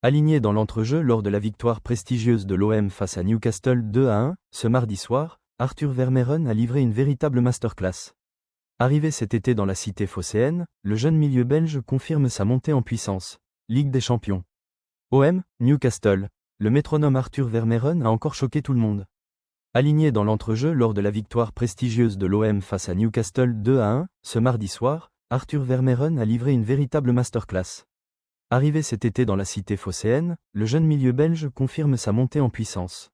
Aligné dans l'entrejeu lors de la victoire prestigieuse de l'OM face à Newcastle 2-1, ce mardi soir, Arthur Vermeeren a livré une véritable masterclass. Arrivé cet été dans la cité phocéenne, le jeune milieu belge confirme sa montée en puissance. Ligue des Champions. OM, Newcastle. Le métronome Arthur Vermeeren a encore choqué tout le monde. Aligné dans l'entrejeu lors de la victoire prestigieuse de l'OM face à Newcastle 2-1, ce mardi soir, Arthur Vermeeren a livré une véritable masterclass. Arrivé cet été dans la cité phocéenne, le jeune milieu belge confirme sa montée en puissance.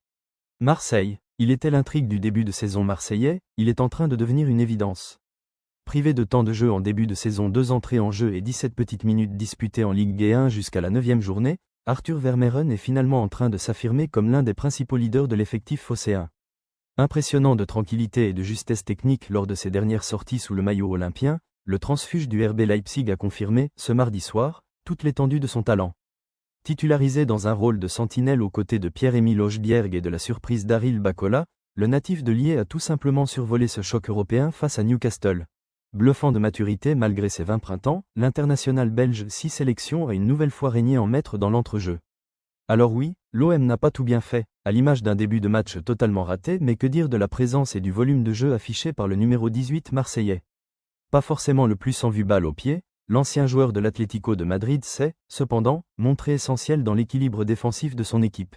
Marseille, il était l'intrigue du début de saison marseillais, il est en train de devenir une évidence. Privé de temps de jeu en début de saison, 2 entrées en jeu et 17 petites minutes disputées en Ligue 1 jusqu'à la 9e journée, Arthur Vermeeren est finalement en train de s'affirmer comme l'un des principaux leaders de l'effectif phocéen. Impressionnant de tranquillité et de justesse technique lors de ses dernières sorties sous le maillot olympien, le transfuge du RB Leipzig a confirmé, ce mardi soir, toute l'étendue de son talent. Titularisé dans un rôle de sentinelle aux côtés de Pierre-Emile Højbjerg et de la surprise Daryl Bacola, le natif de Liège a tout simplement survolé ce choc européen face à Newcastle. Bluffant de maturité malgré ses 20 printemps, l'international belge 6 sélections a une nouvelle fois régné en maître dans l'entrejeu. Alors oui, l'OM n'a pas tout bien fait, à l'image d'un début de match totalement raté, mais que dire de la présence et du volume de jeu affiché par le numéro 18 marseillais. Pas forcément le plus sans vue balle au pied, l'ancien joueur de l'Atlético de Madrid s'est, cependant, montré essentiel dans l'équilibre défensif de son équipe.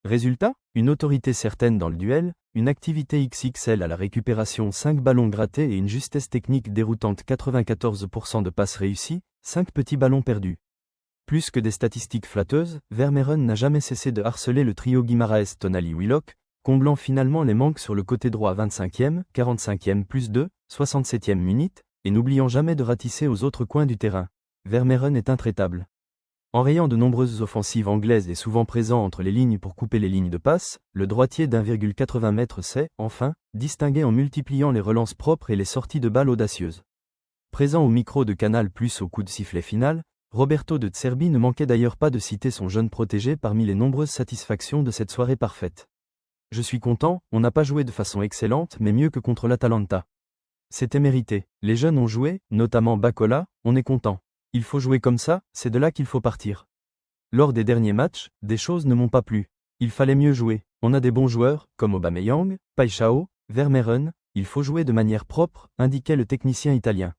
Résultat, une autorité certaine dans le duel, une activité XXL à la récupération, 5 ballons grattés et une justesse technique déroutante, 94% de passes réussies, 5 petits ballons perdus. Plus que des statistiques flatteuses, Vermeeren n'a jamais cessé de harceler le trio Guimaraes Tonali Willock, comblant finalement les manques sur le côté droit à 25e, 45e plus 2, 67e minute, et n'oubliant jamais de ratisser aux autres coins du terrain. Vermeeren est intraitable. Enrayant de nombreuses offensives anglaises et souvent présent entre les lignes pour couper les lignes de passe, le droitier d'1,80 m s'est, enfin, distingué en multipliant les relances propres et les sorties de balles audacieuses. Présent au micro de Canal+ au coup de sifflet final, Roberto de Zerbi ne manquait d'ailleurs pas de citer son jeune protégé parmi les nombreuses satisfactions de cette soirée parfaite. « Je suis content, on n'a pas joué de façon excellente mais mieux que contre l'Atalanta. C'était mérité, les jeunes ont joué, notamment Bacola, on est content. Il faut jouer comme ça, c'est de là qu'il faut partir. Lors des derniers matchs, des choses ne m'ont pas plu. Il fallait mieux jouer, on a des bons joueurs, comme Aubameyang, Paixão, Vermeeren, il faut jouer de manière propre, indiquait le technicien italien.